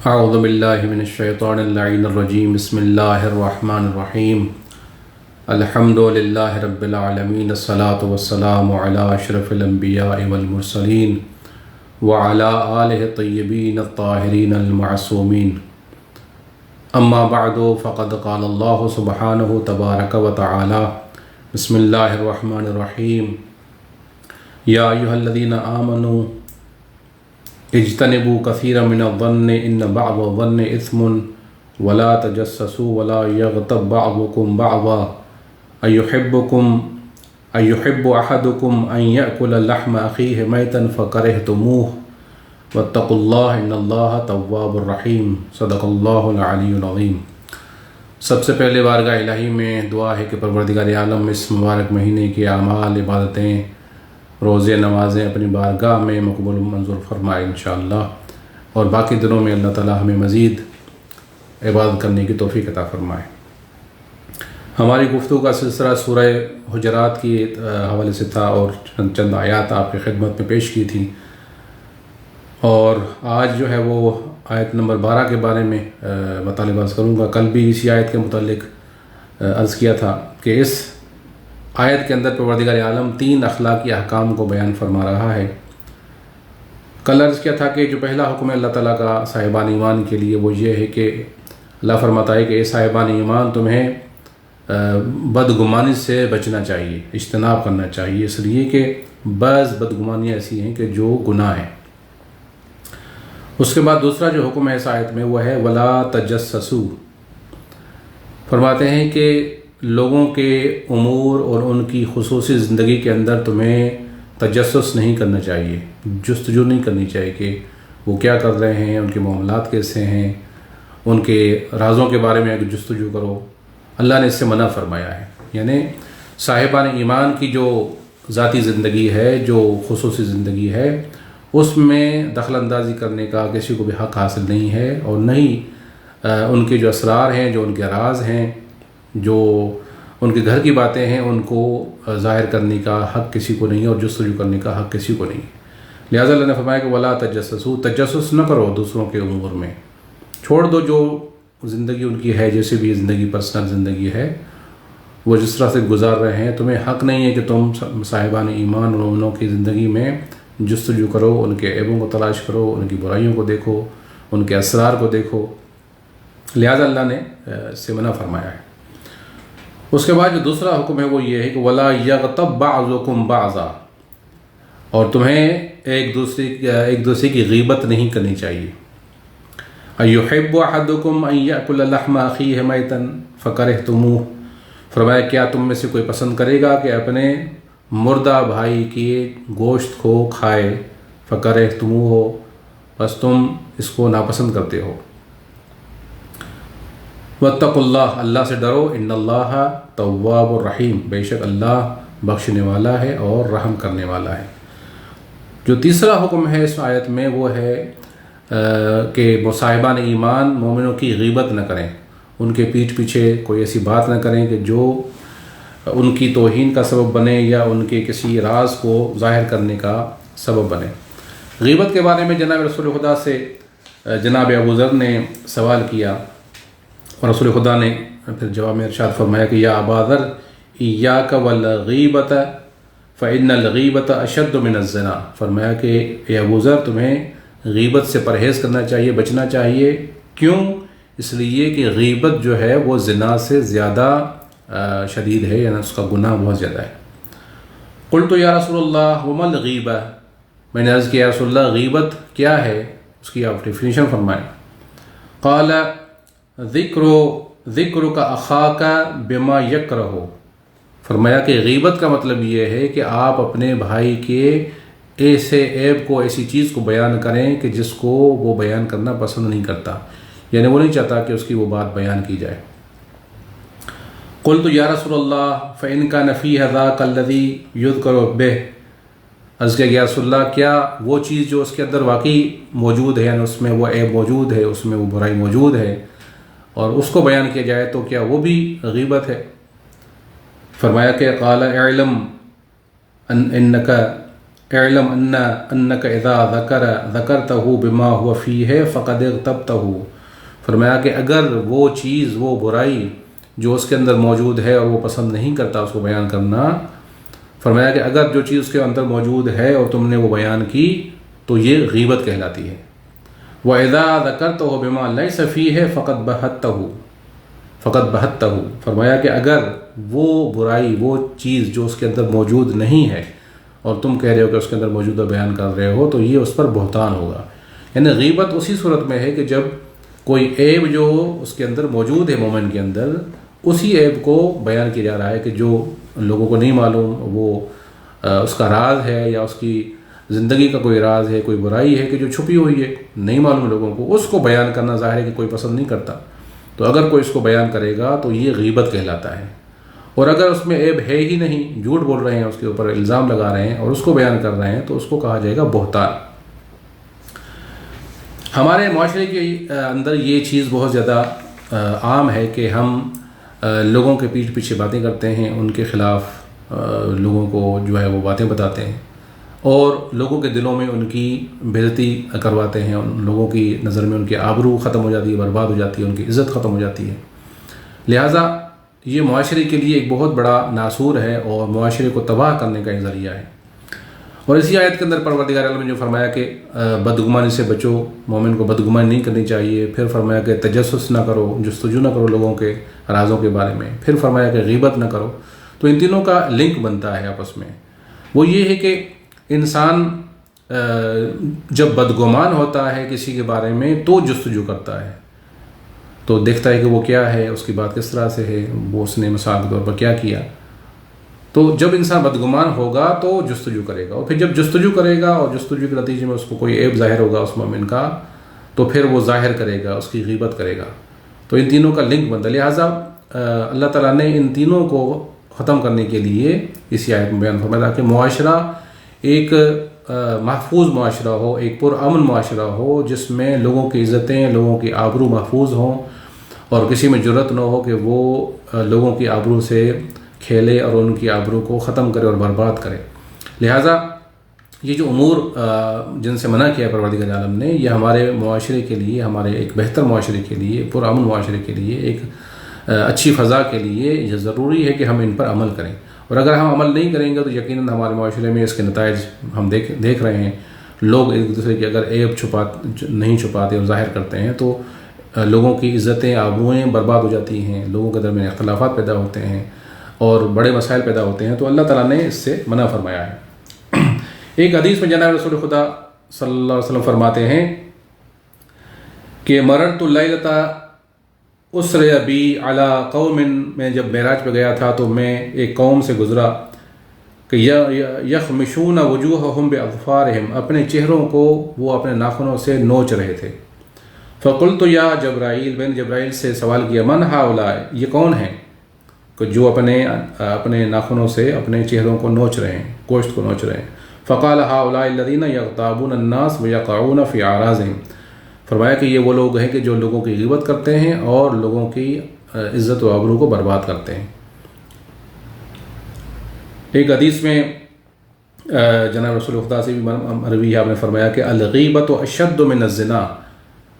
اعوذ باللہ من الشیطان اللعین الرجیم بسم اللہ الرحمن الرحیم الحمد للہ رب العالمین الصلاة والسلام علی اشرف الانبیاء والمرسلین وعلی آلہ الطیبین الطاہرین المعصومین اما بعد فقد قال اللہ سبحانہ تبارک و تعالی بسم اللہ الرحمن الرحیم یا ایہا الذین آمنوا اجتنبوا کثیرا من الظن ان بعض الظن اثم ولا تجسسوا ولا یغتب بعضکم بعضا ایحب احدکم ان یأکل لحم اخیہ میتا فکرہتموہ واتقوا اللہ ان اللہ تواب الرحیم صدق اللہ العلی العظیم۔ سب سے پہلے بارگاہ الہی میں دعا ہے کہ پروردگار عالم اس مبارک مہینے کی اعمال عبادتیں روزے نمازیں اپنی بارگاہ میں مقبول و منظور فرمائے انشاءاللہ، اور باقی دنوں میں اللہ تعالی ہمیں مزید عبادت کرنے کی توفیق عطا فرمائے۔ ہماری گفتگو کا سلسلہ سورہ حجرات کی حوالے سے تھا اور چند آیات آپ کی خدمت میں پیش کی تھی، اور آج جو ہے وہ آیت نمبر 12 کے بارے میں مطالبہ کروں گا۔ کل بھی اسی آیت کے متعلق عرض کیا تھا کہ اس آیت کے اندر پروردگار عالم 3 اخلاقی احکام کو بیان فرما رہا ہے۔ کل عرض کیا تھا کہ جو پہلا حکم ہے اللہ تعالیٰ کا صاحبان ایمان کے لیے وہ یہ ہے کہ اللہ فرماتا ہے کہ اے صاحبان ایمان تمہیں بدگمانی سے بچنا چاہیے، اجتناب کرنا چاہیے، اس لیے کہ بعض بدگمانیاں ایسی ہیں کہ جو گناہ ہیں۔ اس کے بعد دوسرا جو حکم ہے اس آیت میں وہ ہے ولا تجسسوا، فرماتے ہیں کہ لوگوں کے امور اور ان کی خصوصی زندگی کے اندر تمہیں تجسس نہیں کرنا چاہیے، جستجو نہیں کرنی چاہیے کہ وہ کیا کر رہے ہیں، ان کے معاملات کیسے ہیں، ان کے رازوں کے بارے میں جستجو کرو۔ اللہ نے اس سے منع فرمایا ہے، یعنی صاحبان ایمان کی جو ذاتی زندگی ہے، جو خصوصی زندگی ہے، اس میں دخل اندازی کرنے کا کسی کو بھی حق حاصل نہیں ہے، اور نہ ہی ان کے جو اسرار ہیں، جو ان کے راز ہیں، جو ان کے گھر کی باتیں ہیں، ان کو ظاہر کرنے کا حق کسی کو نہیں ہے، اور جستجو کرنے کا حق کسی کو نہیں ہے۔ لہٰذا اللہ نے فرمایا کہ ولا تجسسوا، تجسس نہ کرو دوسروں کے امور میں، چھوڑ دو جو زندگی ان کی ہے، جیسے بھی زندگی پرسنل زندگی ہے، وہ جس طرح سے گزار رہے ہیں، تمہیں حق نہیں ہے کہ تم صاحبان ایمان اور مومنوں کی زندگی میں جستجو کرو، ان کے عیبوں کو تلاش کرو، ان کی برائیوں کو دیکھو، ان کے اسرار کو دیکھو۔ لہٰذا اللہ نے اس سے منع فرمایا ہے۔ اس کے بعد جو دوسرا حکم ہے وہ یہ ہے کہ ولا یغتب بعضکم بعضا، اور تمہیں ایک دوسرے کی غیبت نہیں کرنی چاہیے۔ ایحب احدکم ان یأکل لحم اخیہ میتا فکرہتموہ، فرمایا کیا تم میں سے کوئی پسند کرے گا کہ اپنے مردہ بھائی کے گوشت کو کھائے، فکرہتموہ، بس تم اس کو ناپسند کرتے ہو۔ واتقوا اللہ، اللہ سے ڈرو، ان اللہ تواب الرحیم، بے شک اللہ بخشنے والا ہے اور رحم کرنے والا ہے۔ جو تیسرا حکم ہے اس آیت میں وہ ہے کہ صاحبان ایمان مومنوں کی غیبت نہ کریں، ان کے پیٹھ پیچھے کوئی ایسی بات نہ کریں کہ جو ان کی توہین کا سبب بنے یا ان کے کسی راز کو ظاہر کرنے کا سبب بنے۔ غیبت کے بارے میں جناب رسول خدا سے جناب ابو ذر نے سوال کیا، اور رسول خدا نے پھر جواب میں ارشاد فرمایا کہ یا ابا ذر ایاک والغیبۃ فإن الغیبۃ اشد من الزنا، فرمایا کہ اے ابو ذر تمہیں غیبت سے پرہیز کرنا چاہیے، بچنا چاہیے۔ کیوں؟ اس لیے کہ غیبت جو ہے وہ زنا سے زیادہ شدید ہے، یعنی اس کا گناہ بہت زیادہ ہے۔ قلت یا رسول اللہ وما الغیبہ، میں نے عرض کیا یا رسول اللہ غیبت کیا ہے، اس کی آپ ڈیفینیشن فرمائیں۔ قال ذکرک اخاک بما یکرہ، فرمایا کہ غیبت کا مطلب یہ ہے کہ آپ اپنے بھائی کے ایسے عیب کو، ایسی چیز کو بیان کریں کہ جس کو وہ بیان کرنا پسند نہیں کرتا، یعنی وہ نہیں چاہتا کہ اس کی وہ بات بیان کی جائے۔ قلت یا رسول اللہ فإن کان فیہ ذاک الذی یذکر بہ، عرض کیا یا رسول اللہ کیا وہ چیز جو اس کے اندر واقعی موجود ہے، یعنی اس میں وہ عیب موجود ہے، اس میں وہ برائی موجود ہے، اور اس کو بیان کیا جائے تو کیا وہ بھی غیبت ہے؟ فرمایا کہ قال اعلم انک اعلم انک اذا ذکرتہ بما هو فیہ فقد اغتبتہ، فرمایا کہ اگر وہ چیز، وہ برائی جو اس کے اندر موجود ہے اور وہ پسند نہیں کرتا اس کو بیان کرنا، فرمایا کہ اگر جو چیز اس کے اندر موجود ہے اور تم نے وہ بیان کی تو یہ غیبت کہلاتی ہے۔ وَإِذَا ذَكَرْتَهُ بِمَا لَيْسَ فِيهِ فَقَدْ بَهَتَّهُ، فرمایا کہ اگر وہ برائی، وہ چیز جو اس کے اندر موجود نہیں ہے اور تم کہہ رہے ہو کہ اس کے اندر موجودہ بیان کر رہے ہو تو یہ اس پر بہتان ہوگا۔ یعنی غیبت اسی صورت میں ہے کہ جب کوئی عیب جو اس کے اندر موجود ہے مومن کے اندر، اسی عیب کو بیان کیا جا رہا ہے کہ جو لوگوں کو نہیں معلوم، وہ اس کا راز ہے یا اس کی زندگی کا کوئی راز ہے، کوئی برائی ہے کہ جو چھپی ہوئی ہے، نہیں معلوم لوگوں کو، اس کو بیان کرنا ظاہر ہے کہ کوئی پسند نہیں کرتا، تو اگر کوئی اس کو بیان کرے گا تو یہ غیبت کہلاتا ہے۔ اور اگر اس میں عیب ہے ہی نہیں، جھوٹ بول رہے ہیں، اس کے اوپر الزام لگا رہے ہیں اور اس کو بیان کر رہے ہیں، تو اس کو کہا جائے گا بہتان۔ ہمارے معاشرے کے اندر یہ چیز بہت زیادہ عام ہے کہ ہم لوگوں کے پیٹھ پیچھے باتیں کرتے ہیں، ان کے خلاف لوگوں کو جو ہے وہ باتیں بتاتے ہیں اور لوگوں کے دلوں میں ان کی بےعزتی کرواتے ہیں، ان لوگوں کی نظر میں ان کی آبرو ختم ہو جاتی ہے، برباد ہو جاتی ہے، ان کی عزت ختم ہو جاتی ہے۔ لہٰذا یہ معاشرے کے لیے ایک بہت بڑا ناسور ہے اور معاشرے کو تباہ کرنے کا ایک ذریعہ ہے۔ اور اسی آیت کے اندر پروردگار عالم نے جو فرمایا کہ بدگمانی سے بچو، مومن کو بدگمانی نہیں کرنی چاہیے، پھر فرمایا کہ تجسس نہ کرو، جستجو نہ کرو لوگوں کے رازوں کے بارے میں، پھر فرمایا کہ غیبت نہ کرو، تو ان تینوں کا لنک بنتا ہے آپس میں۔ وہ یہ ہے کہ انسان جب بدگمان ہوتا ہے کسی کے بارے میں تو جستجو کرتا ہے، تو دیکھتا ہے کہ وہ کیا ہے، اس کی بات کس طرح سے ہے، وہ اس نے مثال کے طور پر کیا کیا۔ تو جب انسان بدگمان ہوگا تو جستجو کرے گا، اور پھر جب جستجو کرے گا اور جستجو کے نتیجے میں اس کو کوئی عیب ظاہر ہوگا اس مومن کا، تو پھر وہ ظاہر کرے گا، اس کی غیبت کرے گا۔ تو ان تینوں کا لنک بنتا ہے۔ لہٰذا اللہ تعالیٰ نے ان تینوں کو ختم کرنے کے لیے اسی آیت میں بیان فرمایا کہ معاشرہ ایک محفوظ معاشرہ ہو، ایک پرامن معاشرہ ہو، جس میں لوگوں کی عزتیں، لوگوں کی آبرو محفوظ ہوں اور کسی میں جرأت نہ ہو کہ وہ لوگوں کی آبرو سے کھیلے اور ان کی آبرو کو ختم کرے اور برباد کرے۔ لہٰذا یہ جو امور جن سے منع کیا پروردگار عالم نے، یہ ہمارے معاشرے کے لیے، ہمارے ایک بہتر معاشرے کے لیے، پرامن معاشرے کے لیے، ایک اچھی فضا کے لیے یہ ضروری ہے کہ ہم ان پر عمل کریں۔ اور اگر ہم عمل نہیں کریں گے تو یقیناً ہمارے معاشرے میں اس کے نتائج ہم دیکھ رہے ہیں۔ لوگ ایک دوسرے کی اگر عیب نہیں چھپاتے اور ظاہر کرتے ہیں تو لوگوں کی عزتیں، آبروئیں برباد ہو جاتی ہیں، لوگوں کے درمیان اختلافات پیدا ہوتے ہیں اور بڑے مسائل پیدا ہوتے ہیں، تو اللہ تعالیٰ نے اس سے منع فرمایا ہے۔ ایک حدیث میں جناب رسول خدا صلی اللہ علیہ وسلم فرماتے ہیں کہ مررت اللیلۃ اسری بی علی قوم، میں جب معراج پہ گیا تھا تو میں ایک قوم سے گزرا کہ یخمشون وجوہہم باظفارہم، اپنے چہروں کو وہ اپنے ناخنوں سے نوچ رہے تھے۔ فقلت یا جبرائیل، میں نے جبرائیل سے سوال کیا من ہؤلاء، یہ کون ہیں کہ جو اپنے ناخنوں سے اپنے چہروں کو نوچ رہے ہیں، گوشت کو نوچ رہے ہیں۔ فقال ہؤلاء الذین یغتابون الناس ویقعون فی اعراضہم، فرمایا کہ یہ وہ لوگ ہیں کہ جو لوگوں کی غیبت کرتے ہیں اور لوگوں کی عزت و آبرو کو برباد کرتے ہیں۔ ایک حدیث میں جناب رسول خدا سے بھی مروی ہے، آپ نے فرمایا کہ الغیبۃ اشد من الزنا،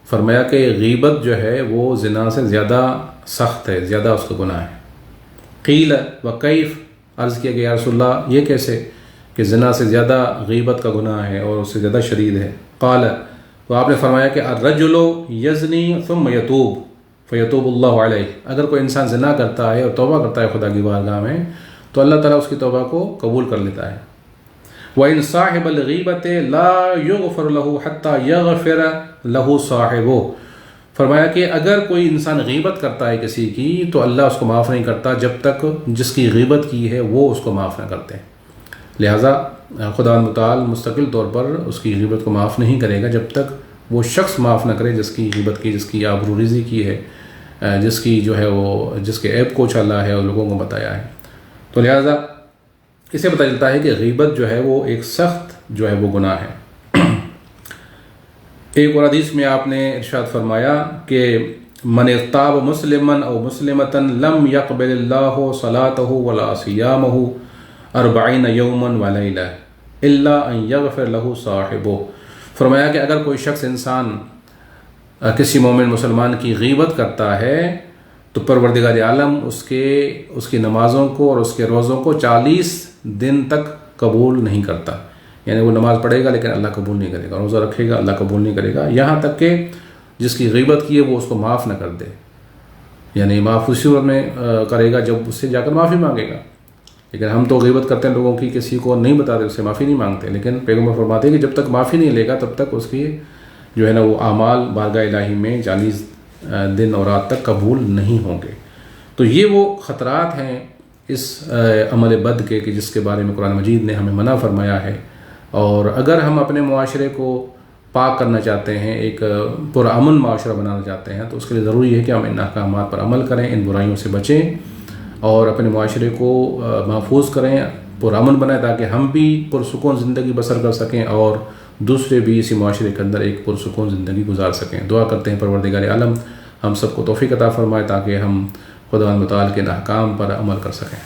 فرمایا کہ غیبت جو ہے وہ زنا سے زیادہ سخت ہے، زیادہ اس کا گناہ ہے۔ قیل وکیف، عرض کیا گیا یا رسول اللہ یہ کیسے کہ زنا سے زیادہ غیبت کا گناہ ہے اور اس سے زیادہ شدید ہے؟ قال، تو آپ نے فرمایا کہ الرجل یزنی ثم یتوب فیتوب اللہ علیہ، اگر کوئی انسان زنا کرتا ہے اور توبہ کرتا ہے خدا کی بارگاہ میں تو اللہ تعالیٰ اس کی توبہ کو قبول کر لیتا ہے۔ وَإِن صَاحِبَ الْغِیبَةِ لَا يُغْفَرُ لَهُ حَتَّى يَغْفِرَ لَهُ صَاحِبُهُ، فرمایا کہ اگر کوئی انسان غیبت کرتا ہے کسی کی تو اللہ اس کو معاف نہیں کرتا جب تک جس کی غیبت کی ہے وہ اس کو معاف نہ کرتے ہیں۔ لہٰذا خدا متعال مستقل طور پر اس کی غیبت کو معاف نہیں کرے گا جب تک وہ شخص معاف نہ کرے جس کی غیبت کی، جس کی آبرو ریزی کی ہے، جس کی جو ہے وہ جس کے عیب کو چلا ہے اور لوگوں کو بتایا ہے۔ تو لہٰذا اسے پتہ چلتا ہے کہ غیبت جو ہے وہ ایک سخت جو ہے وہ گناہ ہے۔ ایک اور حدیث میں آپ نے ارشاد فرمایا کہ من اغتاب مسلما او مسلمۃ لم يقبل اللہ صلاتہ ولا صیامہ 40 یوما ولیلہ، الا ان یغفر لہ صاحبہ، فرمایا کہ اگر کوئی شخص انسان کسی مومن مسلمان کی غیبت کرتا ہے تو پروردگار عالم اس کی نمازوں کو اور اس کے روزوں کو 40 دن تک قبول نہیں کرتا. یعنی وہ نماز پڑھے گا لیکن اللہ قبول نہیں کرے گا، روزہ رکھے گا اللہ قبول نہیں کرے گا، یہاں تک کہ جس کی غیبت کی ہے وہ اس کو معاف نہ کر دے. یعنی معاف اسی صورت میں کرے گا جب اس سے جا کر معافی مانگے گا. لیکن ہم تو غیبت کرتے ہیں لوگوں کی، کسی کو نہیں بتاتے، اس سے معافی نہیں مانگتے. لیکن پیغمبر فرماتے ہیں کہ جب تک معافی نہیں لے گا تب تک اس کی جو ہے نا وہ اعمال بارگاہ الہی میں 40 دن اور رات تک قبول نہیں ہوں گے. تو یہ وہ خطرات ہیں اس عمل بد کے کہ جس کے بارے میں قرآن مجید نے ہمیں منع فرمایا ہے. اور اگر ہم اپنے معاشرے کو پاک کرنا چاہتے ہیں، ایک پرامن معاشرہ بنانا چاہتے ہیں، تو اس کے لیے ضروری ہے کہ ہم ان احکامات پر عمل کریں، ان برائیوں سے بچیں اور اپنے معاشرے کو محفوظ کریں، پرامن بنائیں تاکہ ہم بھی پرسکون زندگی بسر کر سکیں اور دوسرے بھی اسی معاشرے کے اندر ایک پرسکون زندگی گزار سکیں. دعا کرتے ہیں پروردگار عالم ہم سب کو توفیق عطا فرمائے تاکہ ہم خدا متعال کے احکام پر عمل کر سکیں.